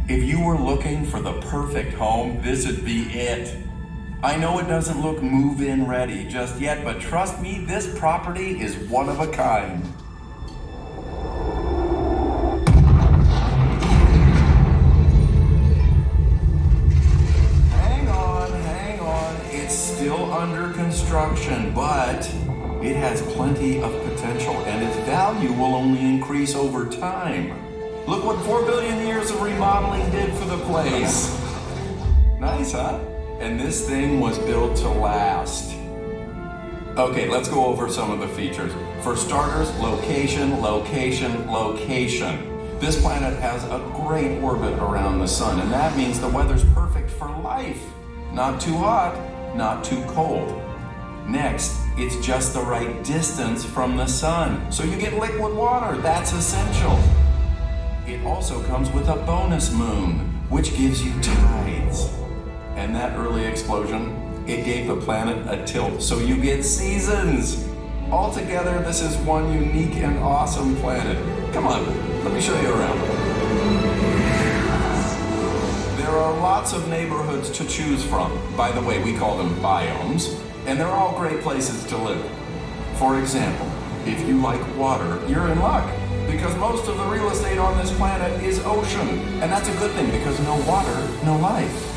If you were looking for the perfect home, this would be it. I know it doesn't look move-in ready just yet, but trust me, this property is one of a kind. Hang on. It's still under construction, but it has plenty of potential and its value will only increase over time. Look what 4 billion years of remodeling did for the place. Nice, huh? And this thing was built to last. Okay, let's go over some of the features. For starters, location. This planet has a great orbit around the sun, and that means the weather's perfect for life. Not too hot, not too cold. Next, it's just the right distance from the sun, so you get liquid water. That's essential. It also comes with a bonus moon, which gives you tides. And that early explosion, it gave the planet a tilt, so you get seasons. Altogether, this is one unique and awesome planet. Come on, let me show you around. There are lots of neighborhoods to choose from. By the way, we call them biomes, and they're all great places to live. For example, if you like water, you're in luck, because most of the real estate on this planet is ocean, and that's a good thing because no water, no life.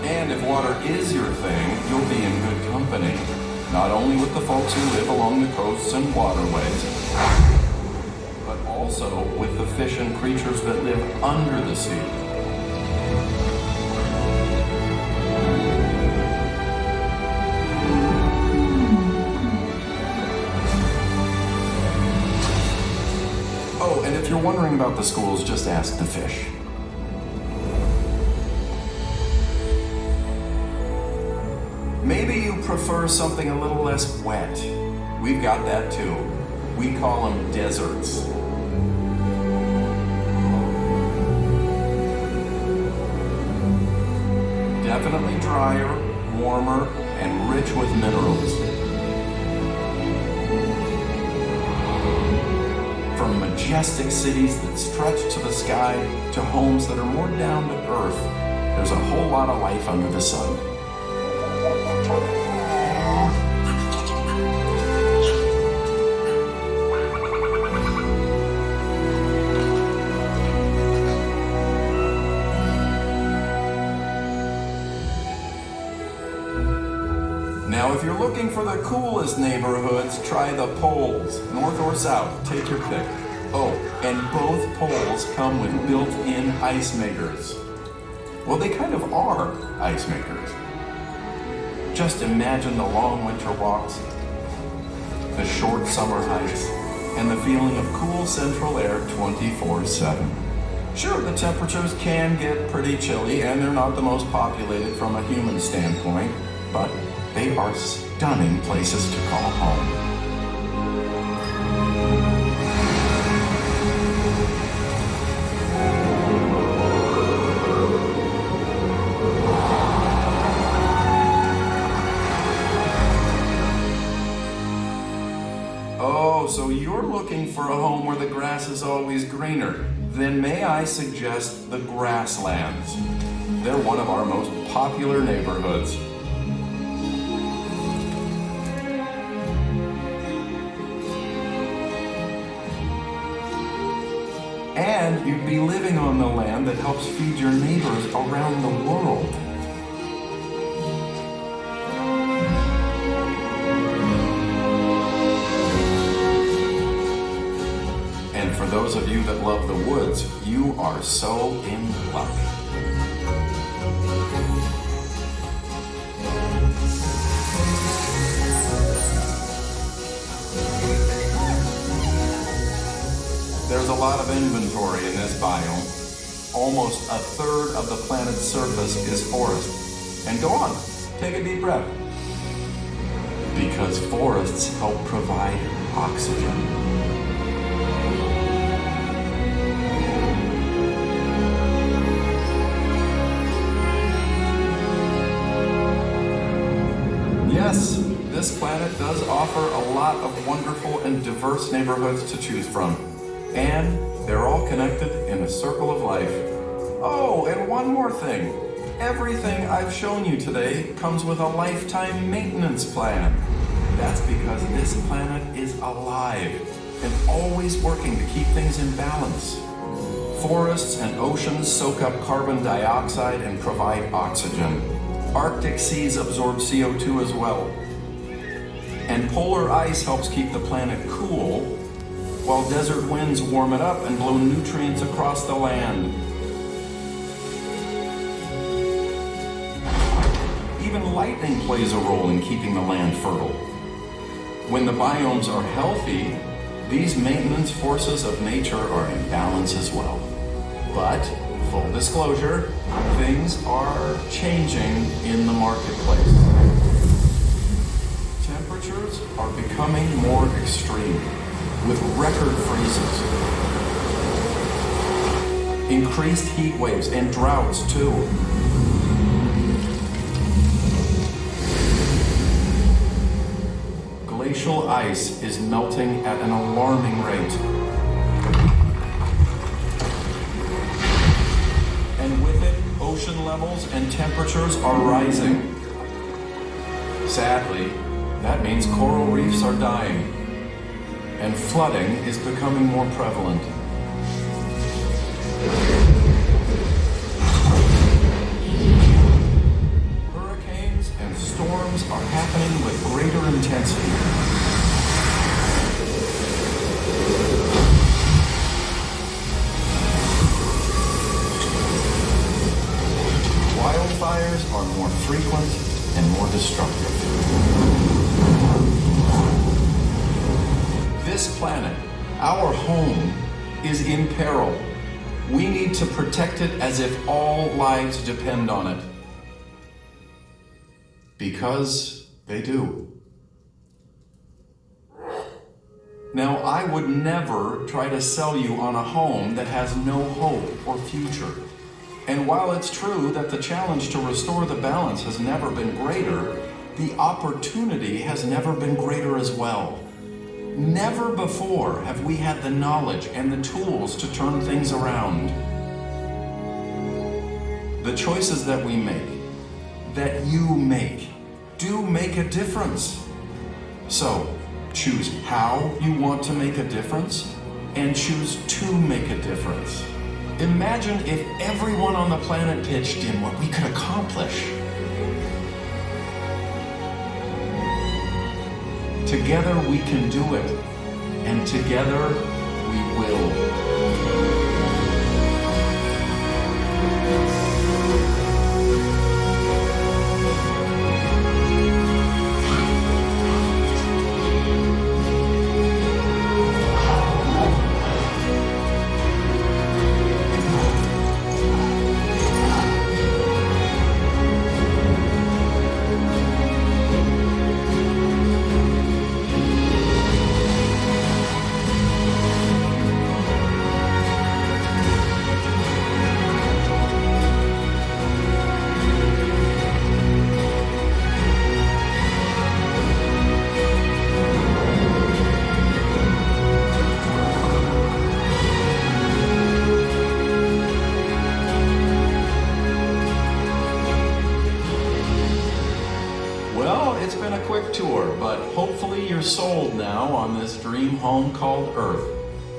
And if water is your thing, you'll be in good company. Not only with the folks who live along the coasts and waterways, but also with the fish and creatures that live under the sea. Oh, and if you're wondering about the schools, just ask the fish. Maybe you prefer something a little less wet. We've got that too. We call them deserts. Definitely drier, warmer, and rich with minerals. From majestic cities that stretch to the sky to homes that are more down to earth, there's a whole lot of life under the sun. Now, if you're looking for the coolest neighborhoods, try the poles, north or south, take your pick. Oh, and both poles come with built-in ice makers. Well, they kind of are ice makers. Just imagine the long winter walks, the short summer hikes, and the feeling of cool central air 24/7. Sure, the temperatures can get pretty chilly, and they're not the most populated from a human standpoint, but they are stunning places to call home. Oh, so you're looking for a home where the grass is always greener. Then may I suggest the Grasslands. They're one of our most popular neighborhoods. And you'd be living on the land that helps feed your neighbors around the world. And for those of you that love the woods, you are so in luck. There's a lot of inventory in this biome. Almost a third of the planet's surface is forest. And go on, take a deep breath. Because forests help provide oxygen. Yes, this planet does offer a lot of wonderful and diverse neighborhoods to choose from. And they're all connected in a circle of life. Oh, and one more thing. Everything I've shown you today comes with a lifetime maintenance plan. That's because this planet is alive and always working to keep things in balance. Forests and oceans soak up carbon dioxide and provide oxygen. Arctic seas absorb CO2 as well. And polar ice helps keep the planet cool, while desert winds warm it up and blow nutrients across the land. Even lightning plays a role in keeping the land fertile. When the biomes are healthy, these maintenance forces of nature are in balance as well. But, full disclosure, things are changing in the marketplace. Temperatures are becoming more extreme, with record freezes, increased heat waves, and droughts too. Glacial ice is melting at an alarming rate. And with it, ocean levels and temperatures are rising. Sadly, that means coral reefs are dying, and flooding is becoming more prevalent. Hurricanes and storms are happening with greater intensity. Wildfires are more frequent and more destructive. This planet, our home, is in peril. We need to protect it as if all lives depend on it. Because they do. Now, I would never try to sell you on a home that has no hope or future. And while it's true that the challenge to restore the balance has never been greater, the opportunity has never been greater as well. Never before have we had the knowledge and the tools to turn things around. The choices that we make, that you make, do make a difference. So, choose how you want to make a difference, and choose to make a difference. Imagine if everyone on the planet pitched in what we could accomplish. Together we can do it, and together we will. It's been a quick tour, but hopefully you're sold now on this dream home called Earth.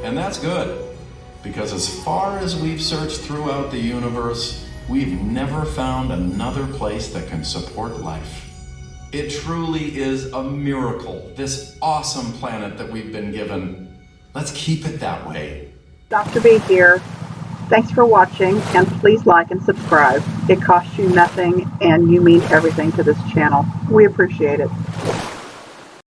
And that's good, because as far as we've searched throughout the universe, we've never found another place that can support life. It truly is a miracle, this awesome planet that we've been given. Let's keep it that way. Dr. B here. Thanks for watching, and please like and subscribe. It costs you nothing, and you mean everything to this channel. We appreciate it.